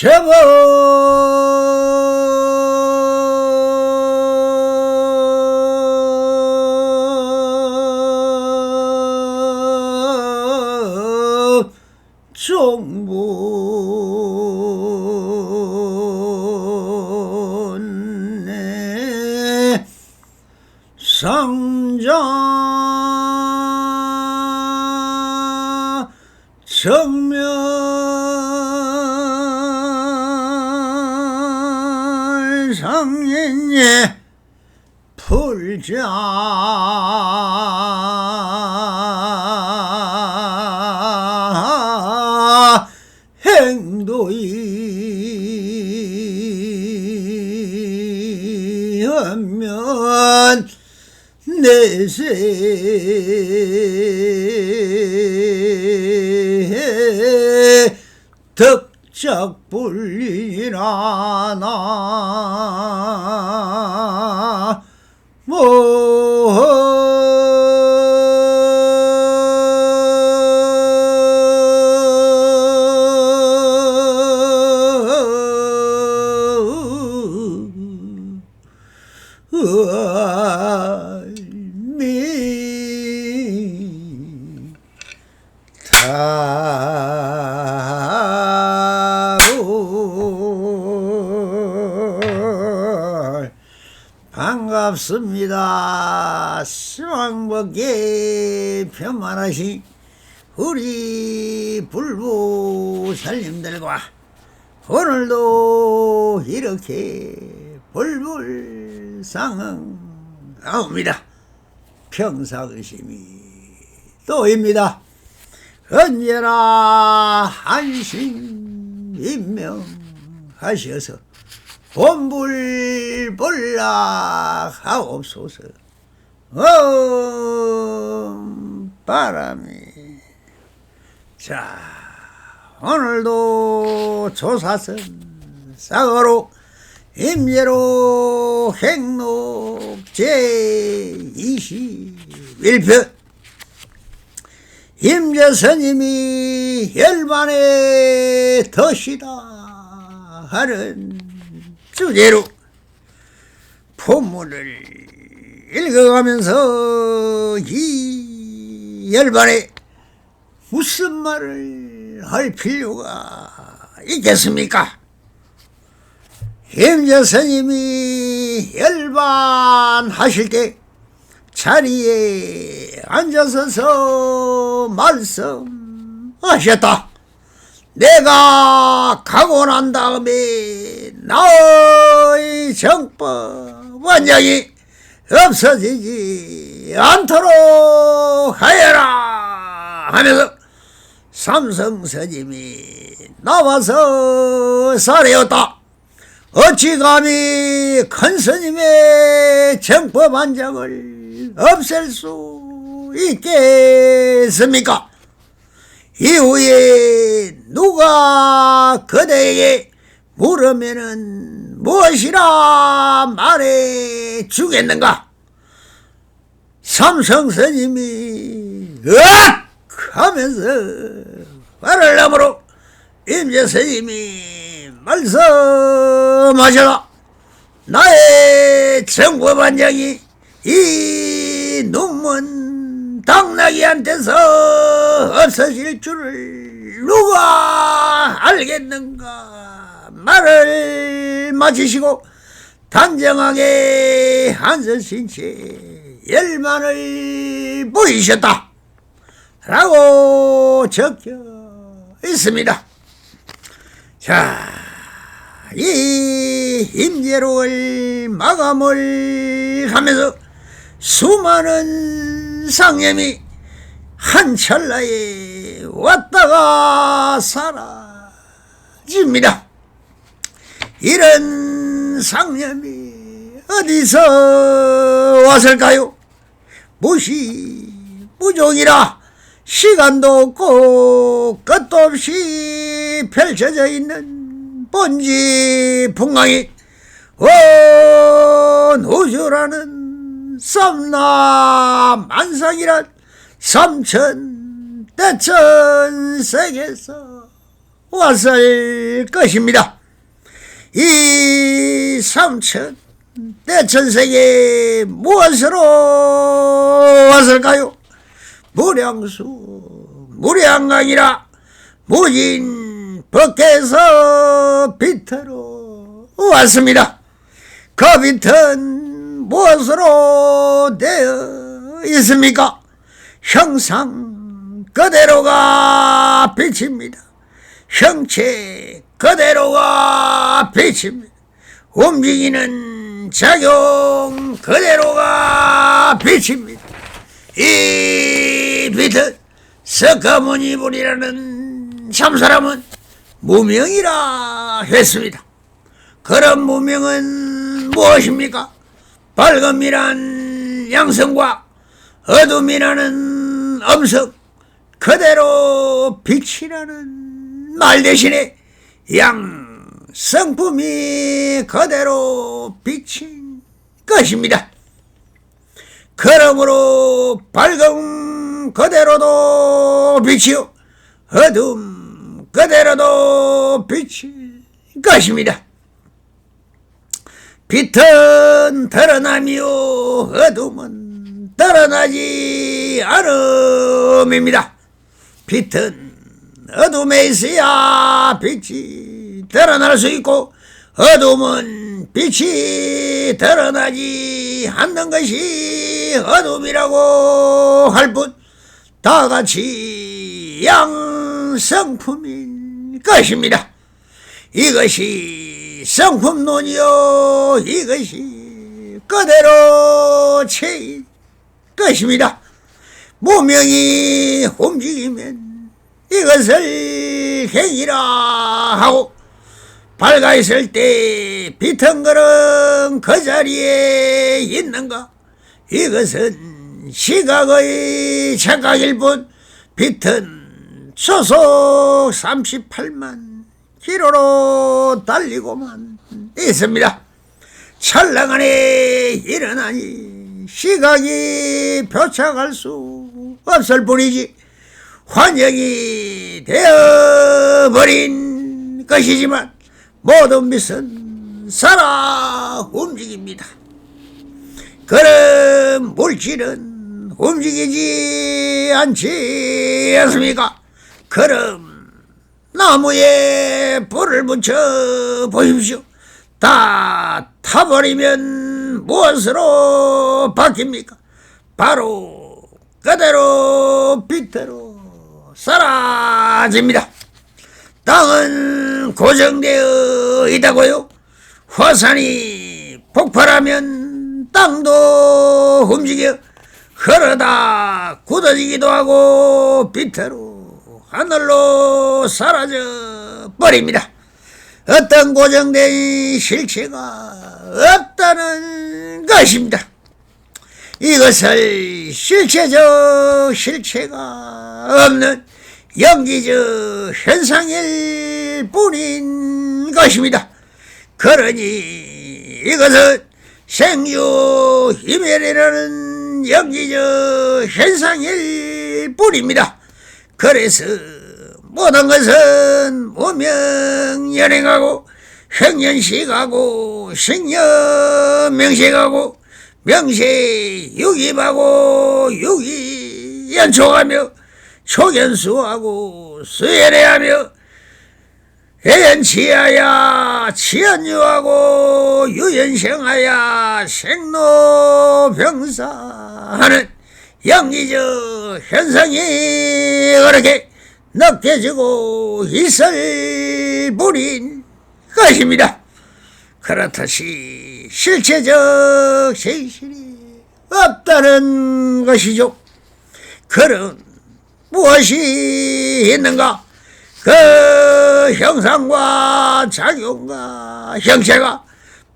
제법 종분의 상자 정멸 상인예 풀자 행도이 하면 내세 덕작불리라 나 반갑습니다. 시황법계 편만하신 우리 불부살님들과 오늘도 이렇게 불불상응하옵니다. 평상심이 또입니다. 언제나 안심인명하셔서 본불볼락하옵소서. 바람이. 자, 오늘도 조사선 사거로 임예로 행록 제21편 임재스님이 열반에 덫이다 하는 주제로 본문을 읽어가면서 이 열반에 무슨 말을 할 필요가 있겠습니까? 임재스님이 열반하실 때 자리에 앉아서서 말씀하셨다. 내가 가고 난 다음에 나의 정법 원장이 없어지지 않도록 하여라 하면서 삼성스님이 나와서 사례였다. 어찌 감히 큰 스님의 정법 원장을 없앨 수 있겠습니까? 이후에 누가 그대에게 물으면은 무엇이라 말해 주겠는가? 삼성스님이 으악 하면서 말을 나무로 임재스님이 말씀하셔라. 나의 정법원장이 이 눈먼 당나귀한테서 없어질 줄을 누가 알겠는가? 말을 마치시고 단정하게 한서신 채 열만을 보이셨다 라고 적혀 있습니다. 자, 이 임재록을 마감을 하면서 수많은 상념이 한 찰나에 왔다가 사라집니다. 이런 상념이 어디서 왔을까요? 무시무종이라 시간도 없고 끝도 없이 펼쳐져 있는 번지 풍광이 온 우주라는 삼라만상이란 삼천대천 세계에서 왔을 것입니다. 이 삼천 대천세계 무엇으로 왔을까요? 무량수 무량강이라 무진 법계에서 비터로 왔습니다. 그 빛은 무엇으로 되어 있습니까? 형상 그대로가 빛입니다. 형체 그대로가 빛입니다. 움직이는 작용 그대로가 빛입니다. 이 빛은 석가모니불이라는 참사람은 무명이라 했습니다. 그런 무명은 무엇입니까? 밝음이란 양성과 어둠이라는 음성, 그대로 빛이라는 말 대신에 양성품이 그대로 비친 것입니다. 그러므로 밝음 그대로도 빛이요 어둠 그대로도 빛일 것입니다. 빛은 드러나며 어둠은 드러나지 않음입니다. 빛은 어둠에 있어야 빛이 드러날 수 있고 어둠은 빛이 드러나지 않는 것이 어둠이라고 할 뿐 다같이 양성품인 것입니다. 이것이 성품론이요 이것이 그대로 체인 것입니다. 무명이 움직이면 이것을 행이라 하고 밝아 있을 때 비텅거렁 그 자리에 있는가? 이것은 시각의 착각일 뿐 빛은 초속 38만 킬로로 달리고만 있습니다. 찰나간에 일어나니 시각이 표착할 수 없을 뿐이지 환영이 되어버린 것이지만 모든 빛은 살아 움직입니다. 그럼 물질은 움직이지 않지 않습니까? 그럼 나무에 불을 붙여 보십시오. 다 타버리면 무엇으로 바뀝니까? 바로 그대로 빛으로 사라집니다. 땅은 고정되어 있다고요? 화산이 폭발하면 땅도 움직여 흐르다 굳어지기도 하고 빛으로 하늘로 사라져 버립니다. 어떤 고정된 실체가 없다는 것입니다. 이것을 실체적 실체가 없는 영기적 현상일 뿐인 것입니다. 그러니 이것은 생유이멸이라는 영기적 현상일 뿐입니다. 그래서 모든 것은 무명연행하고 행연식하고 식념명식하고 명세유기하고 유기연촉하며 초견수하고 수연해하며 해연치하야 치연유하고 유연생하야 생로병사하는 영리적 현상이 그렇게 느껴지고 있을 뿐인 것입니다. 그렇듯이 실체적 현실이 없다는 것이죠. 그럼 무엇이 있는가? 그 형상과 작용과 형체가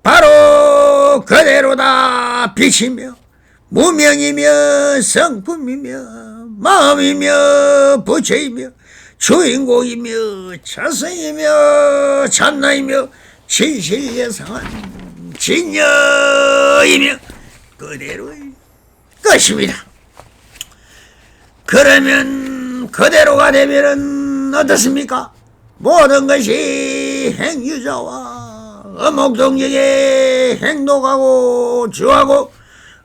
바로 그대로다 빛이며 무명이며 성품이며 마음이며 부처이며 주인공이며 자성이며 참나이며 진실예상한 진여이며 그대로의 것입니다. 그러면 그대로가 되면은 어떻습니까? 모든 것이 행유자와 어목동력에 행동하고 주하고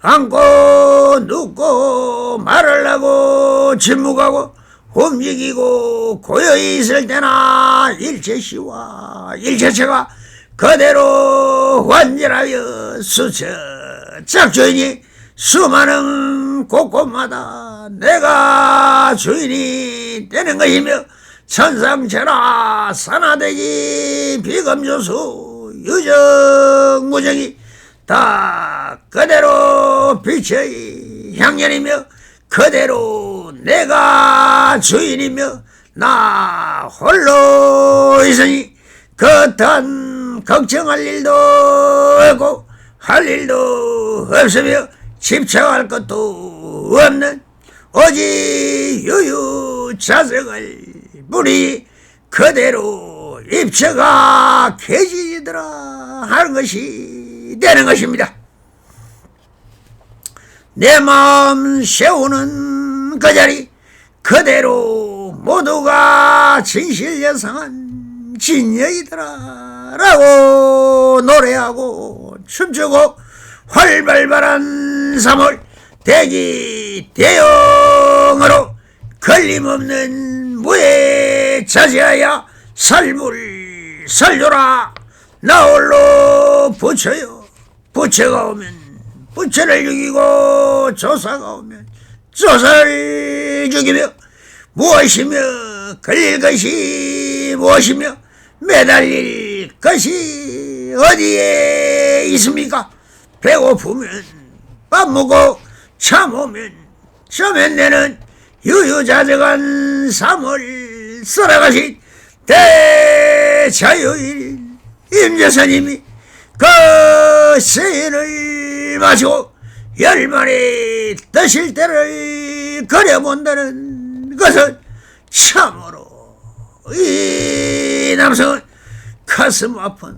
앉고 눕고 말을 하고 침묵하고 움직이고 고요히 있을 때나 일체시와 일체체가 그대로 완전하여 수처 작주이니 수많은 곳곳마다 내가 주인이 되는 것이며 천상천하 산하대기 비검조수 유정무정이 다 그대로 빛의 향연이며 그대로 내가 주인이며 나 홀로 있으니 그딴 걱정할 일도 없고 할 일도 없으며 집착할 것도 없는 오직 유유자석을 뿐이 그대로 입체가 개진이더라 하는 것이 되는 것입니다. 내 마음 세우는 그 자리 그대로 모두가 진실여상한 진여이더라 라고 노래하고 춤추고 활발발한 3월 대기 대영으로 걸림없는 무에 자제하여 설물 설조라 나 홀로 부처요 부처가 오면 부처를 죽이고 조사가 오면 조사를 죽이며 무엇이며 걸릴 것이 무엇이며 매달릴 것이 어디에 있습니까? 배고프면 밥 먹고 참으면 저면 내는 유유자적한 삶을 살아가신 대자유인 임재스님이 그 세인을 마시고 열만에 드실 때를 그려본다는 것은 참으로 이 남성은 가슴 아픈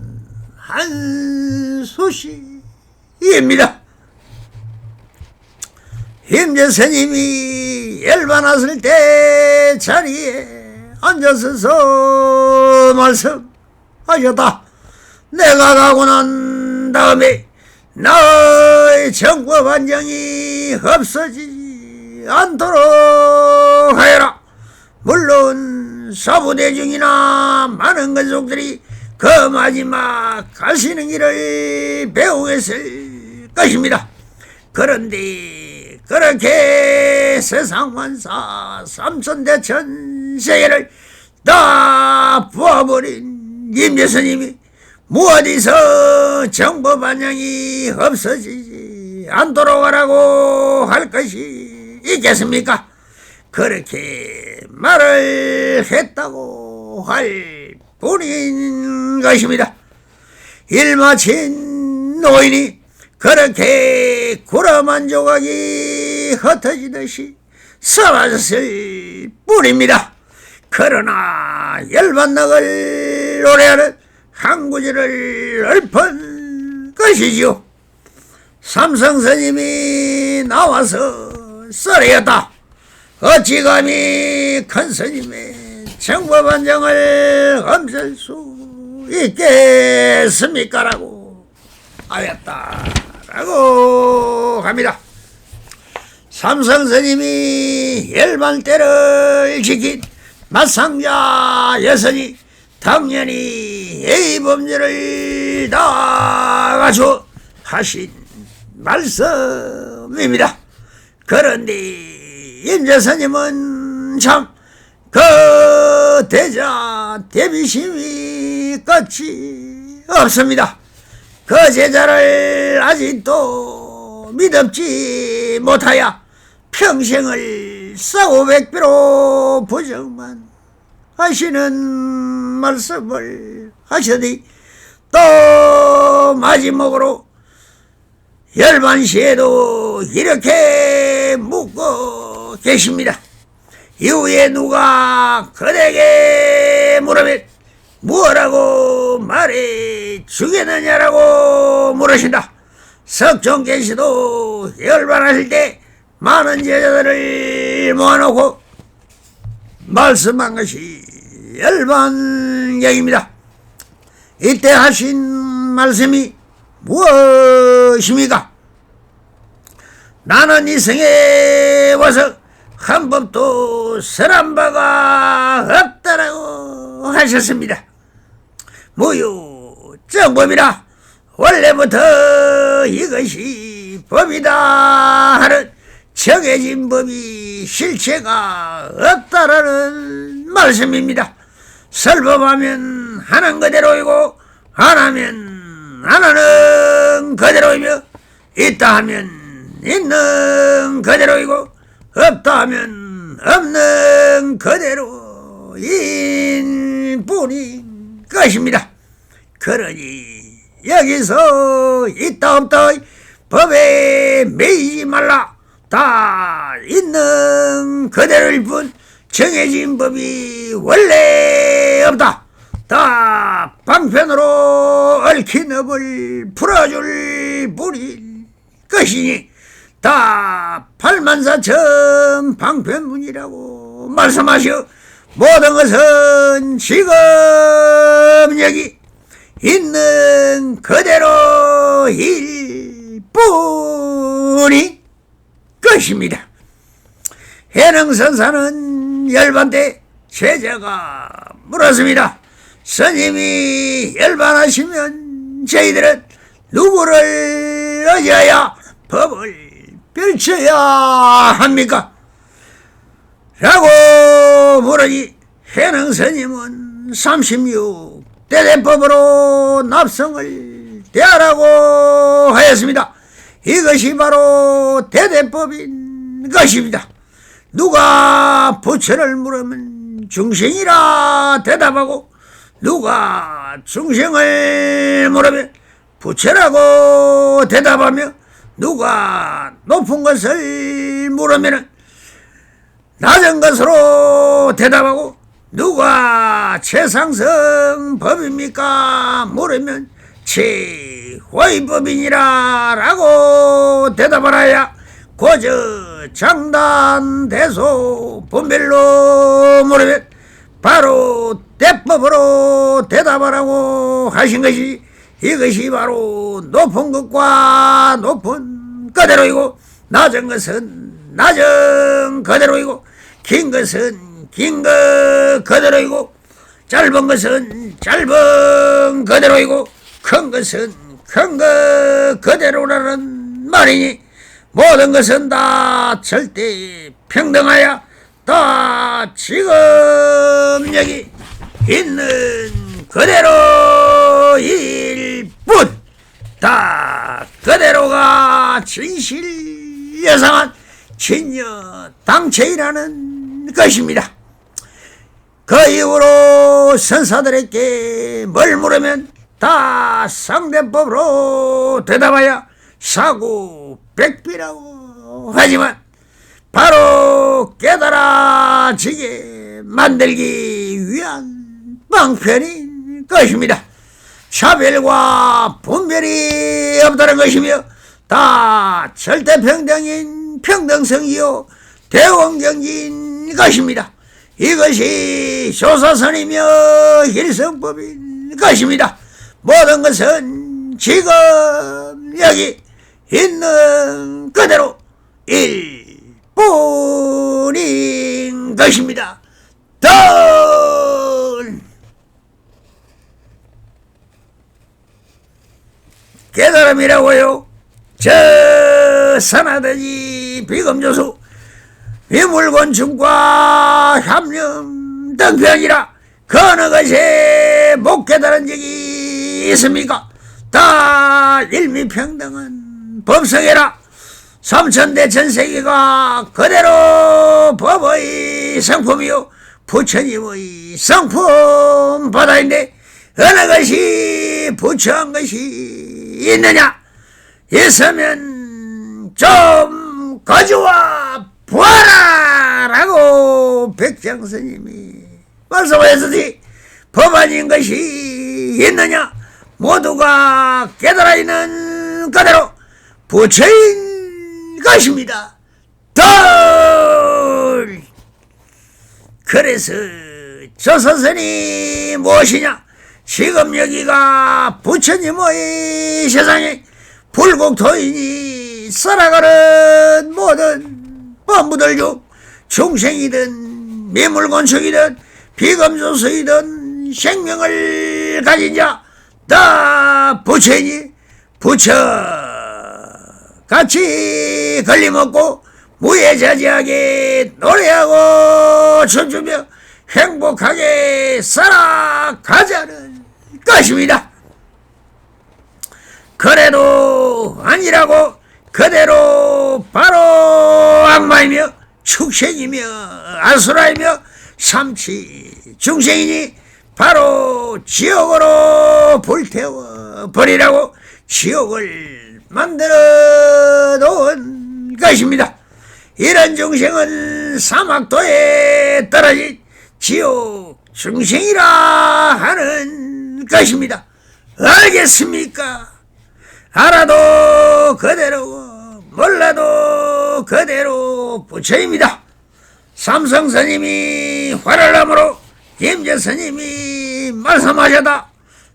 한 소식입니다. 임재스님이 열반했을 때 자리에 앉아서서 말씀하셨다. 내가 가고 난 다음에 나의 정과 반정이 없어지지 않도록 하여라. 물론 사부대중이나 많은 권속들이 그 마지막 가시는 길을 배우겠을 것입니다. 그런데 그렇게 세상만사 삼천대천 세계를 다 부어버린 임재스님이 무어디서 정보 반영이 없어지지 않도록 하라고 할 것이 있겠습니까? 그렇게 말을 했다고 할 뿐인 것입니다. 일 마친 노인이 그렇게 구라만 조각이 흩어지듯이 사라졌을 뿐입니다. 그러나 열반낙을 노래하는 한 구절을 읊은 것이지요. 삼성스님이 나와서 썰이었다. 어찌 감히 큰 스님의 정법반정을 없앨 수 있겠습니까? 라고 하였다 라고 합니다. 삼성스님이 열반대를 지킨 맞상자 여선이 당연히 A범죄를 다 갖추어 하신 말씀입니다. 그런데 임재스님은 참 그 대자 대비심이 끝이 없습니다. 그 제자를 아직도 믿음지 못하여 평생을 사고백비로 부정만 하시는 말씀을 하시니 또 마지막으로 열반시에도 이렇게 묻고 계십니다. 이후에 누가 그대에게 물으면 무엇라고 말해 주겠느냐라고 물으신다. 석종께서도 열반하실 때 많은 제자들을 모아놓고 말씀한 것이 열반경입니다. 이때 하신 말씀이 무엇입니까? 나는 이 성에 와서 한 법도 설한 바가 없다라고 하셨습니다. 무유 정법이라 원래부터 이것이 법이다 하는 정해진 법이 실체가 없다라는 말씀입니다. 설법하면 하는 그대로이고 안 하면 안 하는 그대로이며 있다 하면 있는 그대로이고 없다 하면 없는 그대로인 뿐인 것입니다. 그러니 여기서 있다 없다 법에 매이지 말라. 다 있는 그대로일 뿐 정해진 법이 원래 없다. 다 방편으로 얽힌 업을 풀어줄 뿐인 것이니 다 팔만사천 방편문이라고 말씀하시오. 모든 것은 지금 여기 있는 그대로일 뿐인 것입니다. 해능선사는 열반 때 제자가 물었습니다. 스님이 열반하시면 저희들은 누구를 의지하여 법을 펼쳐야 합니까? 라고 물으니 해능스님은 36대대법으로 납성을 대하라고 하였습니다. 이것이 바로 대대법인 것입니다. 누가 부처를 물으면 중생이라 대답하고 누가 중생을 물으면 부처라고 대답하며 누가 높은 것을 물으면 낮은 것으로 대답하고 누가 최상승 법입니까? 물으면 최고의 법이니라 라고 대답하라야 고저 장단 대소 분별로 물으면 바로 대법으로 대답하라고 하신 것이 이것이 바로 높은 것과 높은 그대로이고 낮은 것은 낮은 그대로이고 긴 것은 긴 것 그대로이고 짧은 것은 짧은 그대로이고 큰 것은 큰 것 그대로라는 말이니 모든 것은 다 절대 평등하여 다 지금 여기 있는 그대로일 뿐 다 그대로가 진실여상한 진여당체이라는 것입니다. 그 이후로 선사들에게 뭘 물으면 다 상대법으로 대답하여 사구백비라고 하지만 바로 깨달아지게 만들기 위한 방편인 것입니다. 차별과 분별이 없다는 것이며 다 절대평등인 평등성이요 대원경지인 것입니다. 이것이 조사선이며 일성법인 것입니다. 모든 것은 지금 여기 있는 그대로 일뿐인 것입니다. 깨달음이라고요. 저 산하대지 비금조수 위물곤충과 함령 등이 아니라 그 어느 것에 못 깨달은 적이 있습니까? 다 일미평등한 법성이라 삼천대 전세계가 그대로 법의 성품이요 부처님의 성품 바다인데 어느 것이 부처한 것이 있느냐? 있으면 좀 거주와 보아라 라고 백장스님이 말씀하셨으니 법 아닌 것이 있느냐? 모두가 깨달아 있는 그대로 부처인 것입니다. 그래서 저 선생이 무엇이냐? 지금 여기가 부처님의 세상에 불국토인이 살아가는 모든 범부들 중 중생이든 미물건축이든 비금조수이든 생명을 가진 자 다 부처니 부처같이 걸림없고 무예자지하게 노래하고 춤추며 행복하게 살아가자는 것입니다. 그래도 아니라고 그대로 바로 악마이며 축생이며 아수라이며 삼치 중생이니 바로 지옥으로 불태워 버리라고 지옥을 만들어 놓은 것입니다. 이런 중생은 사막도에 떨어진 지옥 중생이라 하는 것입니다. 알겠습니까? 알아도 그대로고 몰라도 그대로 부처입니다. 삼성스님이 화를남으로 임재스님이 말씀하셨다.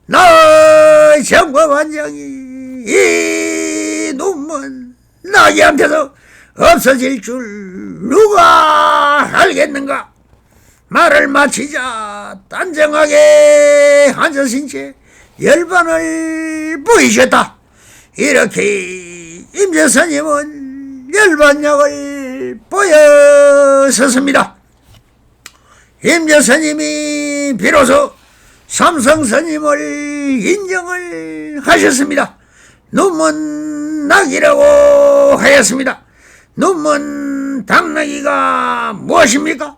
나의 정법한장이 이 눈먼 나귀한테서 없어질 줄 누가 알겠는가? 말을 마치자 단정하게 앉으신 채 열반을 보이셨다. 이렇게 임재스님은 열반약을 보여섰습니다. 임재스님이 비로소 삼성스님을 인정을 하셨습니다. 눈먼 낙이라고 하였습니다. 눈먼 당나귀가 무엇입니까?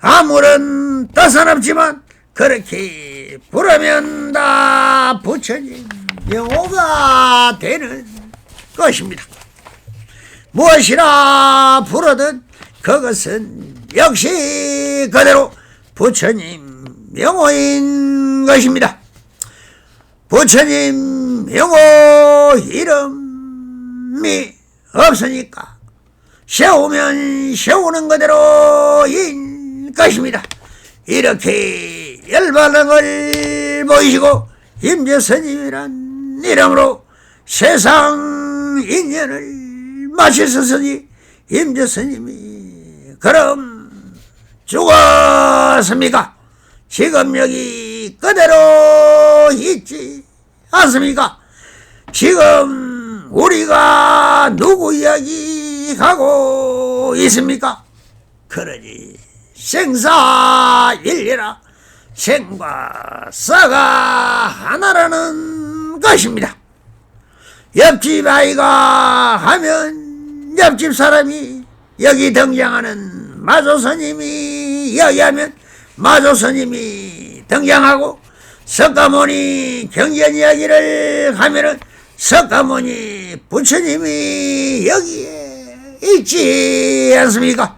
아무런 뜻은 없지만 그렇게 부르면 다 부처님 명호가 되는 것입니다. 무엇이라 부르든 그것은 역시 그대로 부처님 명호인 것입니다. 부처님 명호 이름이 없으니까 세우면 세우는 그대로인 것입니다. 이렇게 열반응을 보이시고 임재스님이란 이름으로 세상 인연을 마치셨으니 임재스님이 그럼 죽었습니까? 지금 여기 그대로 있지 않습니까? 지금 우리가 누구 이야기하고 있습니까? 그러니 생사일리라 생과 사가 하나라는 것입니다. 옆집 아이가 하면 옆집 사람이 여기 등장하는 마조스님이 이야기하면 마조스님이 등장하고 석가모니 경전 이야기를 하면은 석가모니 부처님이 여기에 있지 않습니까?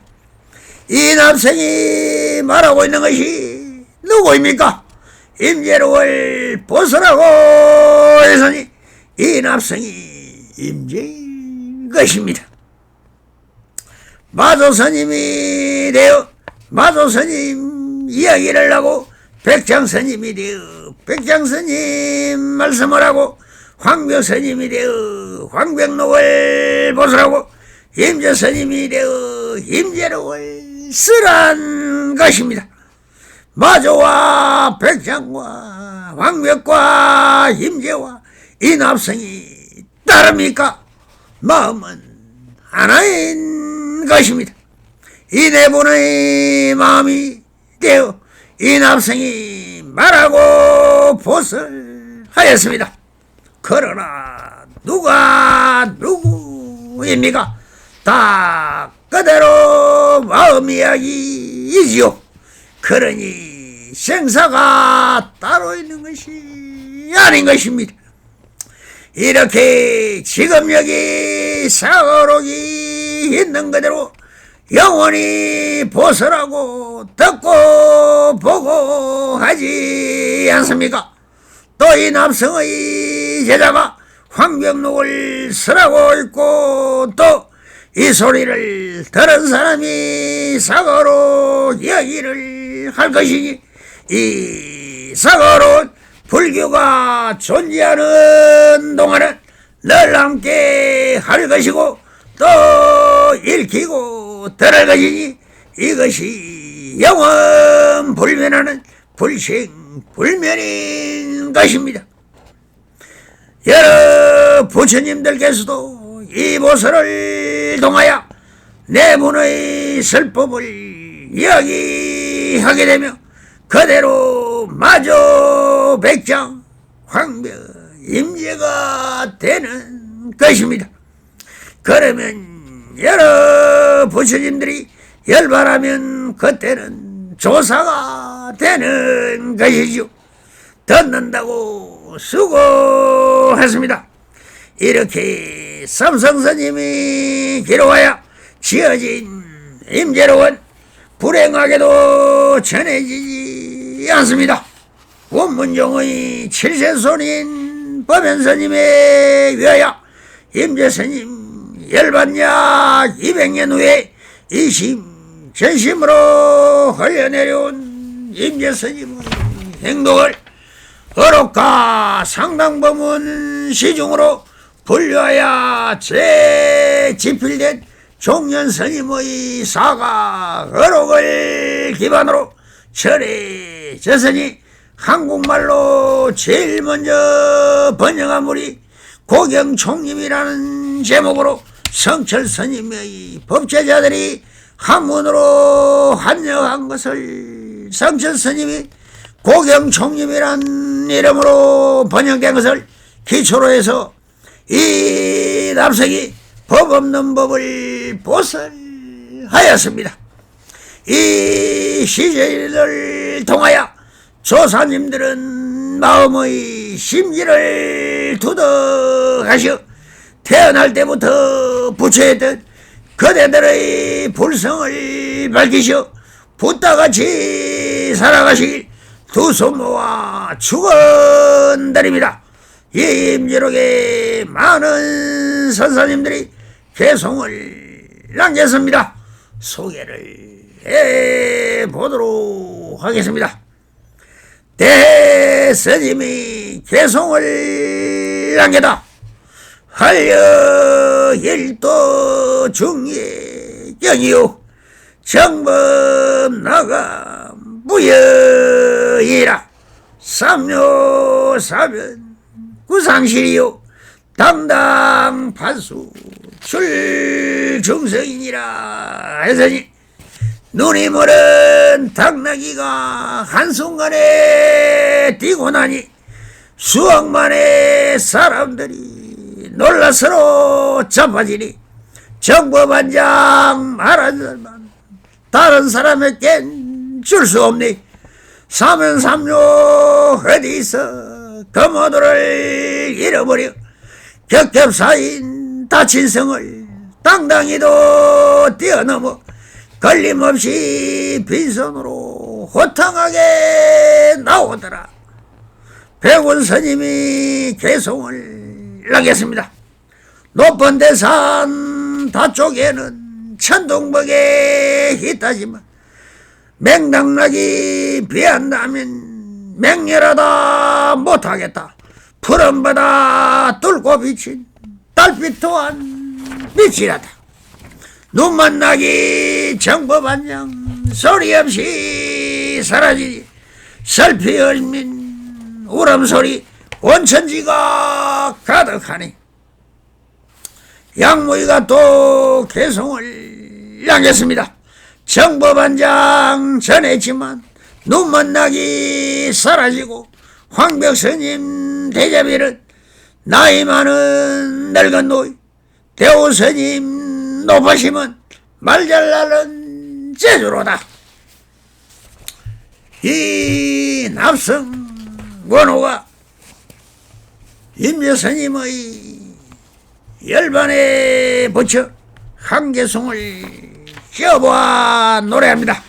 이 남성이 말하고 있는 것이 누구입니까? 임재로를 보수라고 했으니 이 남성이 임재인 것입니다. 마조스님이 되어 마조스님 이야기를 하고 백장스님이 되어 백장스님 말씀을 하고 황묘스님이 되어 황백록을 보수라고 임재스님이 되어 임재록을 쓰란 것입니다. 마조와 백장과 황백과 임재와 이 납성이 다릅니까? 마음은 하나인 것입니다. 이 네 분의 마음이 되어 이 납성이 말하고 보설하였습니다. 그러나 누가 누구입니까? 다 그대로 마음 이야기이지요. 그러니 생사가 따로 있는 것이 아닌 것입니다. 이렇게 지금 여기 사고록이 있는 그대로 영원히 보설하고 듣고 보고 하지 않습니까? 또 이 남성의 제자가 황병록을 쓰라고 있고 또 이 소리를 들은 사람이 사고로 이야기를 할 것이니 이 사고로운 불교가 존재하는 동안은 늘 함께 할 것이고 또 읽히고 들을 것이니 이것이 영원 불면하는 불생불면인 것입니다. 여러 부처님들께서도 이 보설을 통하여 내분의 설법을 이야기하게 되며 그대로 마저 백장 황벽 임재가 되는 것입니다. 그러면 여러 부처님들이 열반하면 그때는 조사가 되는 것이죠. 듣는다고 수고했습니다. 이렇게 삼성스님이 기록하여 지어진 임재로는 불행하게도 전해지지 않습니다. 원문종의 7세손인 법연스님에 의하여 임재스님 열반약 200년 후에 이심 전심으로 흘려내려온 임재스님의 행동을 어록과 상당법문 시중으로 분류하여 재집필된 종련스님의 사가 어록을 기반으로 전해졌으니 한국말로 제일 먼저 번역한 물이 고경총림이라는 제목으로 성철스님의 법제자들이 한문으로 한역한 것을 성철스님이 고경총림이라는 이름으로 번역된 것을 기초로 해서 이 납석이 법 없는 법을 보설하였습니다. 이 시제를 통하여 조사님들은 마음의 심기를 두덕하시어 태어날 때부터 부처했던 그대들의 불성을 밝히시어 붓다같이 살아가시길 두 손 모아 축원드립니다. 이 임재록에 많은 선사님들이 개송을 남겼습니다. 소개를 해보도록 하겠습니다. 대스님이 개송을 남겨다 한려 일도 중예경이요 정법 나가 무여이라 삼묘사변 구상실이요 당당 판수 출중성이니라 했으니 눈이 멀은 당나귀가 한순간에 뛰고 나니 수억만의 사람들이 놀라서로 자빠지니 정법한장 말한 사람 다른 사람에겐 줄 수 없니 사면삼료 어디서 거모도를 잃어버려 겹겹사인 다친 성을 당당히도 뛰어넘어 걸림없이 빈손으로 호탕하게 나오더라. 백운 스님이 개송을 하겠습니다. 높은 대산 다쪽에는 천둥벅에 있다지만 맹당락이 비한다면 맹렬하다 못하겠다. 푸른 바다 뚫고 비친 달빛 또한 빛이라다. 눈만 나기 정법한장 소리 없이 사라지니 설피 얼민 울음소리 온천지가 가득하니 양무이가 또 개송을 하겠습니다. 정법한장 전했지만 눈만 나기 사라지고 황벽스님 대자비는 나이 많은 늙은 노이 대오스님 높으시면 말잘나는 제주로다. 이 납성 원호가 임재스님의 열반에 붙여 한개송을 껴보아 노래합니다.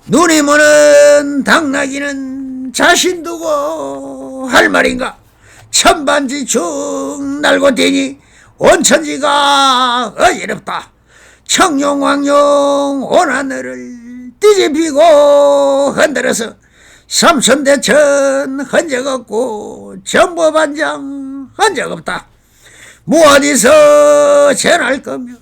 눈이 머는 당나귀는 자신 두고 할 말인가 천반지축 날고 뛰니 온천지가 어지럽다. 청룡왕룡 온하늘을 뒤집히고 흔들어서 삼천대천 흔적 없고 정보반장 흔적 없다. 무어디서 전할 거며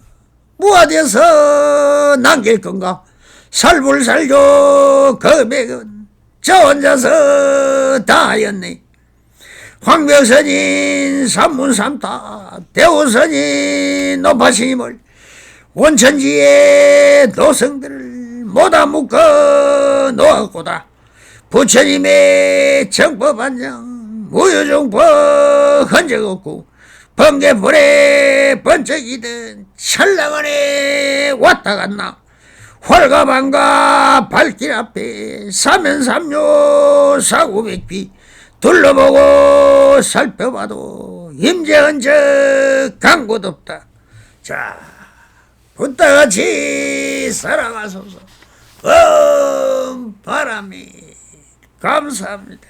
무어디서 남길 건가. 살불살조 금액은 저 혼자서 다 하였네. 황벽선인 삼문삼타 대우선인 높아심을 원천지의 노성들을 모다 묶어 놓았고다. 부처님의 정법반장 무효정법 흔적 없고 번개불에 번쩍이던 철랑안에 왔다 갔나. 활가방가 발길 앞에 사면삼료 사구백비 둘러보고 살펴봐도 임재헌적 간 곳 없다. 자, 부탁같이 살아가소서. 바람이 감사합니다.